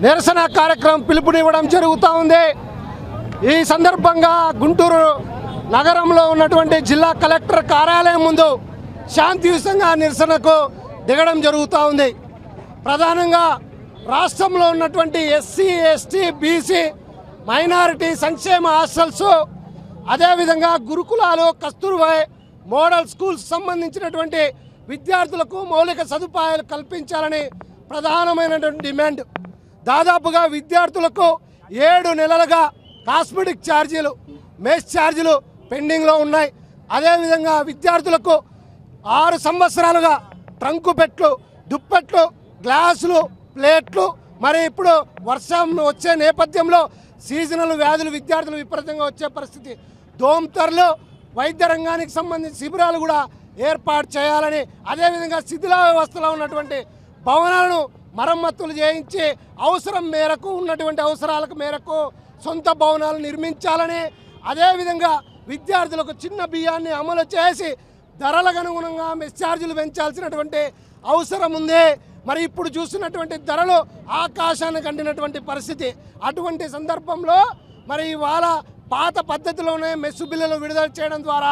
నిరసన కార్యక్రమం పిలుపునివ్వడం జరుగుతూ ఉంది. ఈ సందర్భంగా గుంటూరు నగరంలో ఉన్నటువంటి జిల్లా కలెక్టర్ కార్యాలయం ముందు శాంతియుతంగా నిరసనకు దిగడం జరుగుతూ ఉంది. ప్రధానంగా రాష్ట్రంలో ఉన్నటువంటి ఎస్సీ, ఎస్టీ, బీసీ, మైనారిటీ సంక్షేమ హాస్టల్స్, అదేవిధంగా గురుకులాలు, కస్తూర్బా మోడల్ స్కూల్స్ సంబంధించినటువంటి విద్యార్థులకు మౌలిక సదుపాయాలు కల్పించాలని ప్రధానమైనటువంటి డిమాండ్. దాదాపుగా విద్యార్థులకు 7 నెలలుగా కాస్మెటిక్ ఛార్జీలు, మెస్ ఛార్జీలు పెండింగ్లో ఉన్నాయి. అదేవిధంగా విద్యార్థులకు 6 సంవత్సరాలుగా ట్రంకు పెట్లు, దుప్పట్లు, గ్లాసులు, ప్లేట్లు, మరి ఇప్పుడు వర్షం వచ్చే నేపథ్యంలో సీజనల్ వ్యాధులు విద్యార్థులు విపరీతంగా వచ్చే పరిస్థితి. దోమతెరలు, వైద్య రంగానికి సంబంధించిన శిబిరాలు కూడా ఏర్పాటు చేయాలని, అదేవిధంగా శిథిలా వ్యవస్థలో ఉన్నటువంటి భవనాలను మరమ్మతులు చేయించి అవసరం మేరకు ఉన్నటువంటి అవసరాలకు మేరకు సొంత భవనాలు నిర్మించాలని, అదేవిధంగా విద్యార్థులకు చిన్న బియ్యాన్ని అమలు చేసి ధరలకు అనుగుణంగా మెస్ ఛార్జీలు పెంచాల్సినటువంటి అవసరం ఉంది. మరి ఇప్పుడు చూస్తున్నటువంటి ధరలు ఆకాశానికి అంటినటువంటి పరిస్థితి. అటువంటి సందర్భంలో మరి ఇవాళ పాత పద్ధతిలోనే మెస్సు బిల్లులు విడుదల చేయడం ద్వారా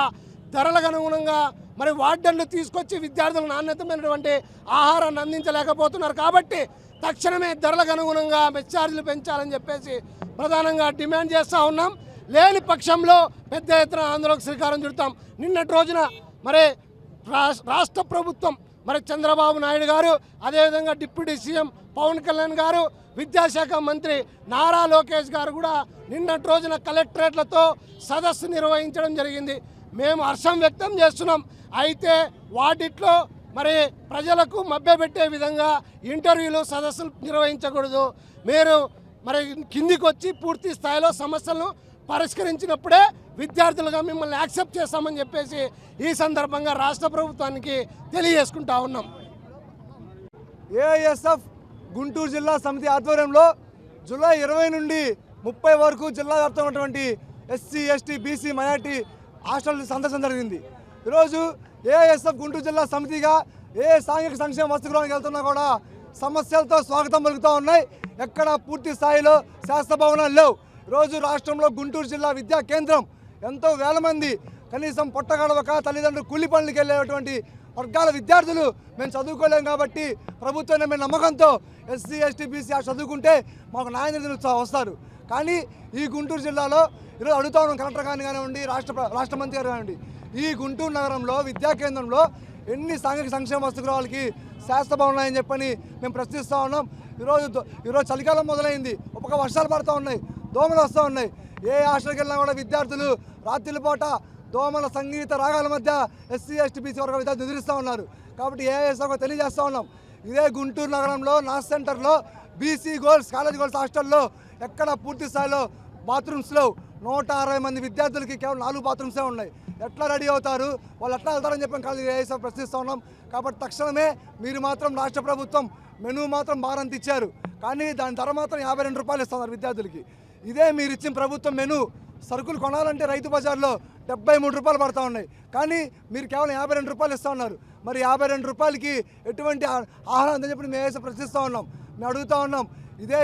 ధరలకు అనుగుణంగా మరి వార్డన్లు తీసుకొచ్చి విద్యార్థులు నాణ్యతమైనటువంటి ఆహారాన్ని అందించలేకపోతున్నారు. కాబట్టి తక్షణమే ధరలకు అనుగుణంగా మెస్ ఛార్జీలు పెంచాలని చెప్పేసి ప్రధానంగా డిమాండ్ చేస్తూ ఉన్నాం. లేని పక్షంలో పెద్ద ఎత్తున ఆందోళనకు శ్రీకారం చుడతాం. నిన్నటి రోజున మరి రాష్ట్ర ప్రభుత్వం, మరి చంద్రబాబు నాయుడు గారు, అదేవిధంగా డిప్యూటీ సీఎం పవన్ కళ్యాణ్ గారు, విద్యాశాఖ మంత్రి నారా లోకేష్ గారు కూడా నిన్నటి రోజున కలెక్టరేట్లతో సదస్సు నిర్వహించడం జరిగింది. మేము హర్షం వ్యక్తం చేస్తున్నాం. అయితే వాటిట్లో మరి ప్రజలకు మభ్యపెట్టే విధంగా ఇంటర్వ్యూలు, సదస్సులు నిర్వహించకూడదు. మీరు మరి కిందికి వచ్చి పూర్తి స్థాయిలో సమస్యలను పరిష్కరించినప్పుడే విద్యార్థులుగా మిమ్మల్ని యాక్సెప్ట్ చేస్తామని చెప్పేసి ఈ సందర్భంగా రాష్ట్ర ప్రభుత్వానికి తెలియజేసుకుంటా ఉన్నాం. ఏఐఎస్ఎఫ్ గుంటూరు జిల్లా సమితి ఆధ్వర్యంలో జూలై 20 నుండి 30 వరకు జిల్లా వ్యాప్తంగా ఉన్నటువంటి SC, ST, BC, minority hostel సందర్శన జరిగింది. ఈరోజు ఏఐఎస్ఎఫ్ గుంటూరు జిల్లా సమితిగా సాంఘిక సంక్షేమ వసతిగృహానికి వెళ్తున్నా కూడా సమస్యలతో స్వాగతం పలుకుతూ ఉన్నాయి. ఎక్కడ పూర్తి స్థాయిలో శాస్త్ర భవనాలు లేవు. ఈరోజు రాష్ట్రంలో గుంటూరు జిల్లా విద్యా కేంద్రం ఎంతో వేల మంది కనీసం పొట్టగడవక తల్లిదండ్రులు కూలి పనులకు వెళ్ళేటువంటి వర్గాల విద్యార్థులు మేము చదువుకోలేము కాబట్టి ప్రభుత్వం మేము నమ్మకంతో ఎస్సీ, ఎస్టీ, బీసీ చదువుకుంటే మాకు న్యాయం వస్తారు. కానీ ఈ గుంటూరు జిల్లాలో ఈరోజు అడుగుతా ఉన్నాం కలెక్టర్ గారిని కానివ్వండి, రాష్ట్ర మంత్రి గారు కానివ్వండి, ఈ గుంటూరు నగరంలో విద్యా కేంద్రంలో ఎన్ని సాంఘిక సంక్షేమ వసతిగృహాలకి శాస్త్ర భవనాలని చెప్పని మేము ప్రశ్నిస్తూ ఉన్నాం. ఈరోజు చలికాలం మొదలైంది, ఒక వర్షాలు పడుతూ ఉన్నాయి, దోమలు వస్తూ ఉన్నాయి. ఏ హాస్టల్కి వెళ్ళినా కూడా విద్యార్థులు రాత్రి పూట దోమల సంగీత రాగాల మధ్య ఎస్సీ, ఎస్టీ, బీసీ వర్గ విద్యార్థులు ఎదురిస్తూ ఉన్నారు. కాబట్టి ఏఐఎస్ఎఫ్ తెలియజేస్తూ ఉన్నాం, ఇదే గుంటూరు నగరంలో నాస్ సెంటర్లో బీసీ గర్ల్స్, కాలేజ్ గర్ల్స్ హాస్టల్లో ఎక్కడ పూర్తి స్థాయిలో బాత్రూమ్స్లో 160 మంది విద్యార్థులకి కేవలం 4 బాత్రూమ్సే ఉన్నాయి. ఎట్లా రెడీ అవుతారు, వాళ్ళు ఎట్లా వెళ్తారని చెప్పి కాదు ఏఎస్ఎఫ్ ప్రశ్నిస్తూ ఉన్నాం. కాబట్టి తక్షణమే మీరు మాత్రం రాష్ట్ర ప్రభుత్వం మెనూ మాత్రం భారంత ఇచ్చారు, కానీ దాని ధర మాత్రం 52 రూపాయలు ఇస్తున్నారు విద్యార్థులకి. ఇదే మీరు ఇచ్చిన ప్రభుత్వం మెనూ సరుకులు కొనాలంటే రైతు బజార్లో 73 రూపాయలు పడుతూ ఉన్నాయి, కానీ మీరు కేవలం 52 రూపాయలు ఇస్తూ ఉన్నారు. మరి 52 రూపాయలకి ఎటువంటి ఆహారం అందని చెప్పి మేము ఏఎస్ఎఫ్ ప్రశ్నిస్తూ ఉన్నాం. మేము అడుగుతూ ఉన్నాం, ఇదే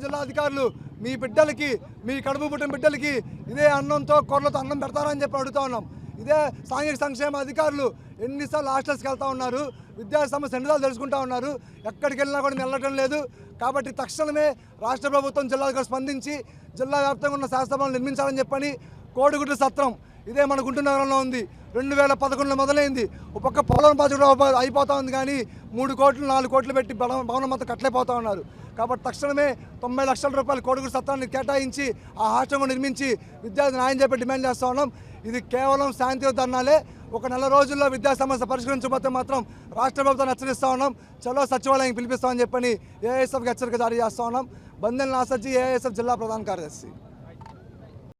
జిల్లా అధికారులు మీ బిడ్డలకి, మీ కడుపు పుట్టిన బిడ్డలకి ఇదే అన్నంతో కూరలతో అన్నం పెడతారని చెప్పి అడుగుతూ ఉన్నాం. ఇదే సాంఘిక సంక్షేమ అధికారులు ఎన్నిసార్లు హాస్టల్స్కి వెళ్తూ ఉన్నారు, విద్యా సమస్య ఎన్నిసార్లు తెలుసుకుంటూ ఉన్నారు, ఎక్కడికి వెళ్ళినా కూడా వెళ్ళటం లేదు. కాబట్టి తక్షణమే రాష్ట్ర ప్రభుత్వం జిల్లాలకు స్పందించి జిల్లా వ్యాప్తంగా ఉన్న శాస్త్రభవనాలు నిర్మించాలని చెప్పని కోడిగుడ్ల సత్రం ఇదే మన గుంటూరు నగరంలో ఉంది. 2011లో మొదలైంది. ఒక పక్క పోలవరం ప్రాజెక్టు అయిపోతా ఉంది, కానీ 3 కోట్లు 4 కోట్లు పెట్టి భవనం మొత్తం కట్టలేకపోతా ఉన్నారు. కాబట్టి తక్షణమే 90 లక్షల రూపాయలు కోడిగుడ్ల సత్రాన్ని కేటాయించి ఆ హాస్టల్ నిర్మించి విద్యార్థి న్యాయం చెప్పి డిమాండ్ చేస్తూ ఉన్నాం. ఇది కేవలం శాంతియుత ధర్నాలే. ఒక నెల రోజుల్లో విద్యా సమస్య పరిష్కరించకపోతే మాత్రం రాష్ట్ర ప్రభుత్వాన్ని హెచ్చరిస్తూ ఉన్నాం. చలో సచివాలయం పిలిపిస్తామని చెప్పని ఏఎస్ఎఫ్కి హెచ్చరిక జారీ చేస్తూ ఉన్నాం. బందెల్ నాసర్జీ, ఏఎస్ఎఫ్ జిల్లా ప్రధాన కార్యదర్శి.